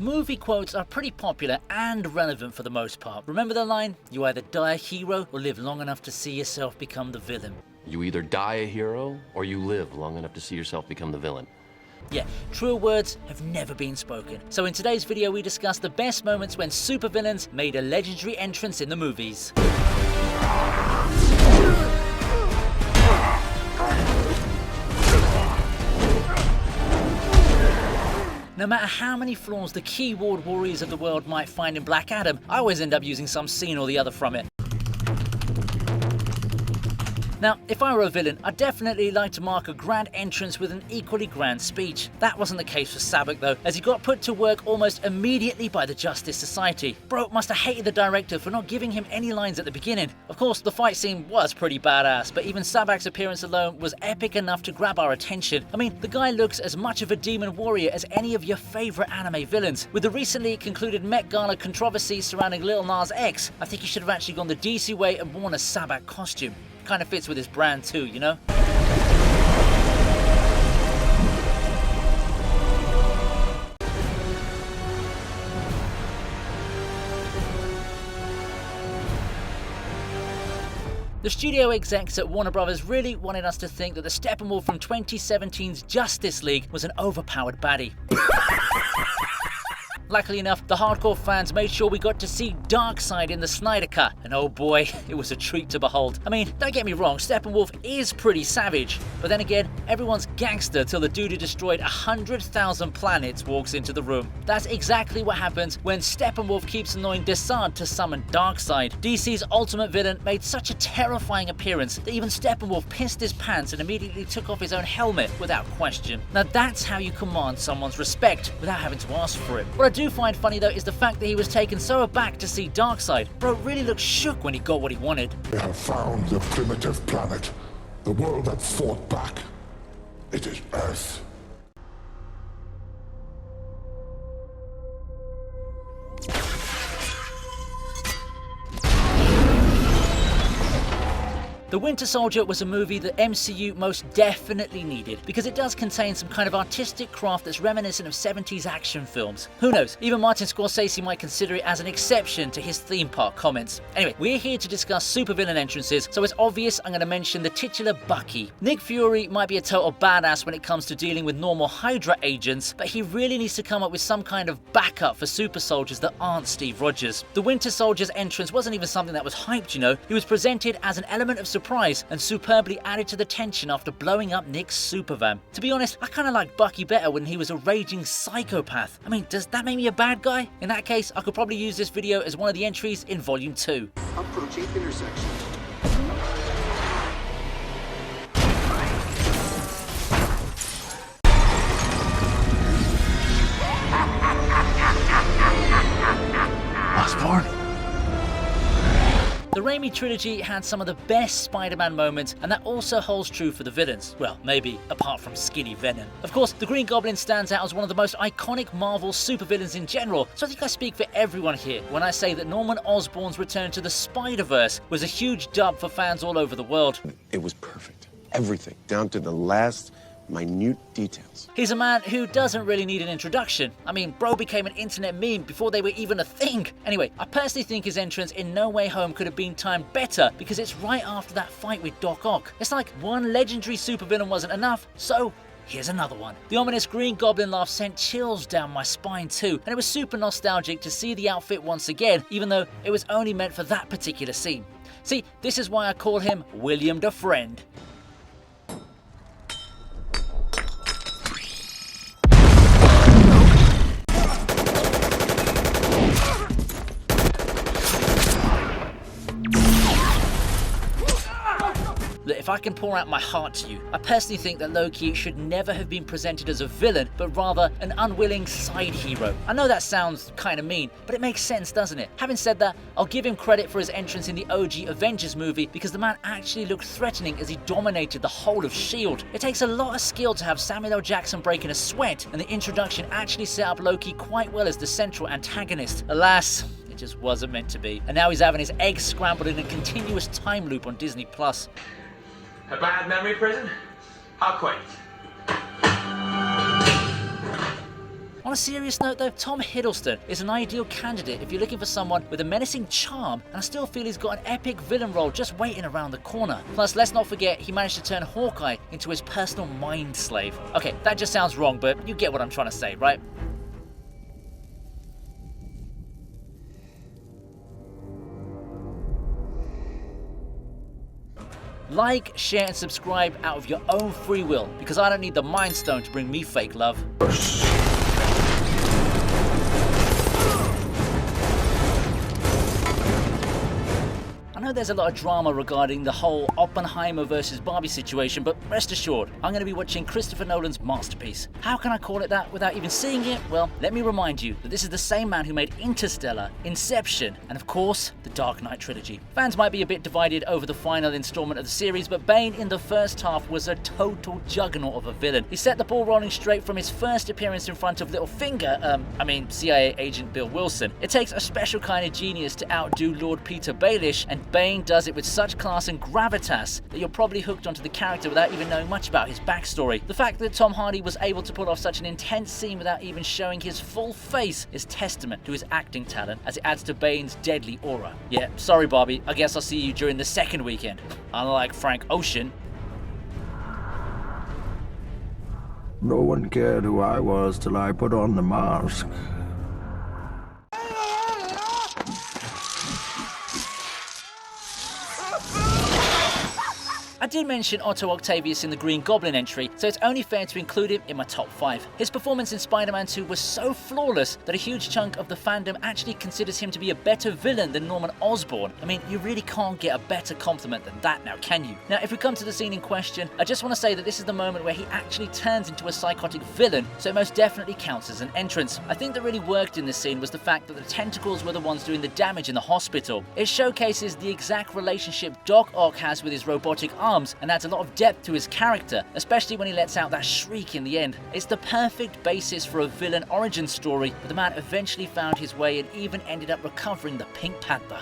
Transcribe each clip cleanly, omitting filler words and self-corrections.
movie quotes are pretty popular and relevant for the most part. Remember the line, "You either die a hero or live long enough to see yourself become the villain." You either die a hero or you live long enough to see yourself become the villain. Yeah, truer words have never been spoken. So in today's video we discuss the best moments when supervillains made a legendary entrance in the movies. No matter how many flaws the keyboard warriors of the world might find in Black Adam, I always end up using some scene or the other from it. Now, if I were a villain, I'd definitely like to mark a grand entrance with an equally grand speech. That wasn't the case for Sabbac though, as he got put to work almost immediately by the Justice Society. Bro must have hated the director for not giving him any lines at the beginning. Of course, the fight scene was pretty badass, but even Sabac's appearance alone was epic enough to grab our attention. I mean, the guy looks as much of a demon warrior as any of your favorite anime villains. With the recently concluded Met Gala controversy surrounding Lil Nas X, I think he should have actually gone the DC way and worn a Sabbac costume. Kind of fits with his brand too, you know? The studio execs at Warner Brothers really wanted us to think that the Steppenwolf from 2017's Justice League was an overpowered baddie. Luckily enough, the hardcore fans made sure we got to see Darkseid in the Snyder Cut, and oh boy, it was a treat to behold. I mean, don't get me wrong, Steppenwolf is pretty savage, but then again, everyone's gangster till the dude who destroyed 100,000 planets walks into the room. That's exactly what happens when Steppenwolf keeps annoying Darkseid to summon Darkseid. DC's ultimate villain made such a terrifying appearance that even Steppenwolf pissed his pants and immediately took off his own helmet without question. Now that's how you command someone's respect without having to ask for it. What I do find funny though is the fact that he was taken so aback to see Darkseid. Bro really looked shook when he got what he wanted. We have found the primitive planet, the world that fought back. It is Earth. The Winter Soldier was a movie that MCU most definitely needed, because it does contain some kind of artistic craft that's reminiscent of 70s action films. Who knows, even Martin Scorsese might consider it as an exception to his theme park comments. Anyway, we're here to discuss supervillain entrances, so it's obvious I'm going to mention the titular Bucky. Nick Fury might be a total badass when it comes to dealing with normal Hydra agents, but he really needs to come up with some kind of backup for super soldiers that aren't Steve Rogers. The Winter Soldier's entrance wasn't even something that was hyped, you know. He was presented as an element of surprise and superbly added to the tension after blowing up Nick's supervan. To be honest, I kind of liked Bucky better when he was a raging psychopath. I mean, does that make me a bad guy? In that case, I could probably use this video as one of the entries in Volume 2. Approaching intersection. Osborn? The Raimi trilogy had some of the best Spider-Man moments, and that also holds true for the villains. Well, maybe apart from skinny Venom. Of course, the Green Goblin stands out as one of the most iconic Marvel supervillains in general, so I think I speak for everyone here when I say that Norman Osborn's return to the Spider-Verse was a huge dub for fans all over the world. It was perfect. Everything, down to the last minute details. He's a man who doesn't really need an introduction. I mean, bro became an internet meme before they were even a thing. Anyway, I personally think his entrance in No Way Home could have been timed better because it's right after that fight with Doc Ock. It's like one legendary supervillain wasn't enough, so here's another one. The ominous Green Goblin laugh sent chills down my spine too, and it was super nostalgic to see the outfit once again, even though it was only meant for that particular scene. See, this is why I call him William the Friend. Look, if I can pour out my heart to you, I personally think that Loki should never have been presented as a villain, but rather an unwilling side hero. I know that sounds kind of mean, but it makes sense, doesn't it? Having said that, I'll give him credit for his entrance in the OG Avengers movie because the man actually looked threatening as he dominated the whole of S.H.I.E.L.D. It takes a lot of skill to have Samuel L. Jackson break in a sweat, and the introduction actually set up Loki quite well as the central antagonist. Alas, it just wasn't meant to be. And now he's having his eggs scrambled in a continuous time loop on Disney+. A bad memory prison? How quaint. On a serious note though, Tom Hiddleston is an ideal candidate if you're looking for someone with a menacing charm, and I still feel he's got an epic villain role just waiting around the corner. Plus, let's not forget he managed to turn Hawkeye into his personal mind slave. Okay, that just sounds wrong, but you get what I'm trying to say, right? Like, share and subscribe out of your own free will, because I don't need the Mind Stone to bring me fake love. I know there's a lot of drama regarding the whole Oppenheimer versus Barbie situation, but rest assured, I'm going to be watching Christopher Nolan's masterpiece. How can I call it that without even seeing it? Well, let me remind you that this is the same man who made Interstellar, Inception, and of course, the Dark Knight trilogy. Fans might be a bit divided over the final installment of the series, but Bane in the first half was a total juggernaut of a villain. He set the ball rolling straight from his first appearance in front of CIA agent Bill Wilson. It takes a special kind of genius to outdo Lord Peter Baelish, and Bane does it with such class and gravitas that you're probably hooked onto the character without even knowing much about his backstory. The fact that Tom Hardy was able to pull off such an intense scene without even showing his full face is testament to his acting talent, as it adds to Bane's deadly aura. Yeah, sorry Barbie, I guess I'll see you during the second weekend. Unlike Frank Ocean. No one cared who I was till I put on the mask. I did mention Otto Octavius in the Green Goblin entry, so it's only fair to include him in my top 5. His performance in Spider-Man 2 was so flawless that a huge chunk of the fandom actually considers him to be a better villain than Norman Osborn. I mean, you really can't get a better compliment than that now, can you? Now, if we come to the scene in question, I just want to say that this is the moment where he actually turns into a psychotic villain, so it most definitely counts as an entrance. I think that really worked in this scene was the fact that the tentacles were the ones doing the damage in the hospital. It showcases the exact relationship Doc Ock has with his robotic arms, and adds a lot of depth to his character, especially when he lets out that shriek in the end. It's the perfect basis for a villain origin story, but the man eventually found his way and even ended up recovering the Pink Panther.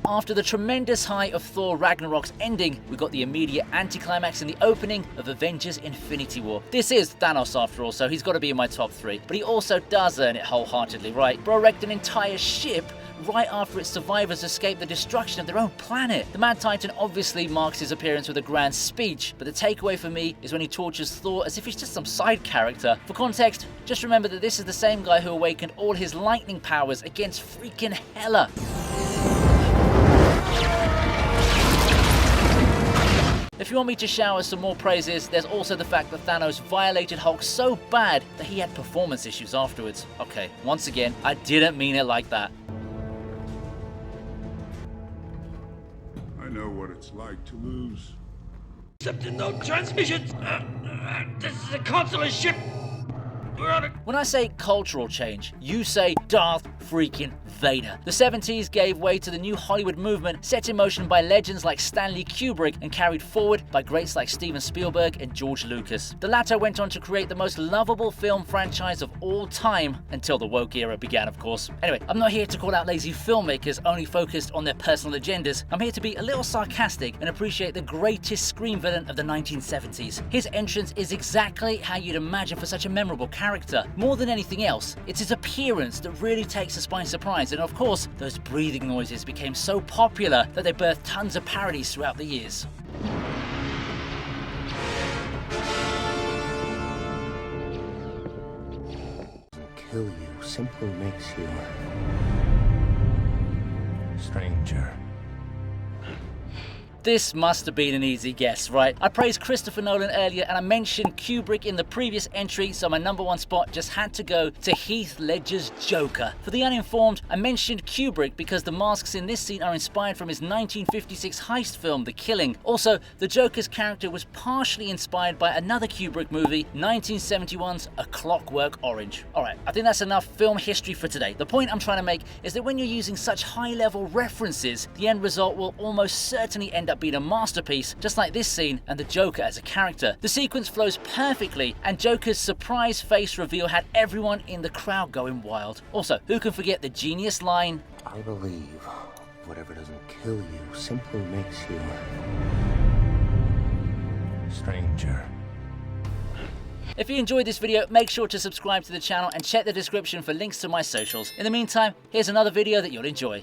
After the tremendous high of Thor Ragnarok's ending, we got the immediate anticlimax in the opening of Avengers Infinity War. This is Thanos after all, so he's got to be in my top 3, but he also does earn it wholeheartedly, right? Bro wrecked an entire ship right after its survivors escaped the destruction of their own planet. The Mad Titan obviously marks his appearance with a grand speech, but the takeaway for me is when he tortures Thor as if he's just some side character. For context, just remember that this is the same guy who awakened all his lightning powers against freaking Hela. If you want me to shower some more praises, there's also the fact that Thanos violated Hulk so bad that he had performance issues afterwards. Okay, once again, I didn't mean it like that. I know what it's like to lose. Accepting no transmissions. This is a consular ship. We're on it. When I say cultural change, you say Darth freaking Vader. The 70s gave way to the new Hollywood movement set in motion by legends like Stanley Kubrick and carried forward by greats like Steven Spielberg and George Lucas. The latter went on to create the most lovable film franchise of all time, until the woke era began, of course. Anyway, I'm not here to call out lazy filmmakers only focused on their personal agendas. I'm here to be a little sarcastic and appreciate the greatest screen villain of the 1970s. His entrance is exactly how you'd imagine for such a memorable character. More than anything else, it's his appearance that really takes us by surprise, and of course, those breathing noises became so popular that they birthed tons of parodies throughout the years. Kill you simply makes you stranger. This must have been an easy guess, right? I praised Christopher Nolan earlier and I mentioned Kubrick in the previous entry, so my number 1 spot just had to go to Heath Ledger's Joker. For the uninformed, I mentioned Kubrick because the masks in this scene are inspired from his 1956 heist film, The Killing. Also, the Joker's character was partially inspired by another Kubrick movie, 1971's A Clockwork Orange. Alright, I think that's enough film history for today. The point I'm trying to make is that when you're using such high-level references, the end result will almost certainly end up up being a masterpiece, just like this scene and the Joker as a character. The sequence flows perfectly, and Joker's surprise face reveal had everyone in the crowd going wild. Also, who can forget the genius line, I believe whatever doesn't kill you simply makes you stranger. If you enjoyed this video, make sure to subscribe to the channel and check the description for links to my socials. In the meantime, here's another video that you'll enjoy.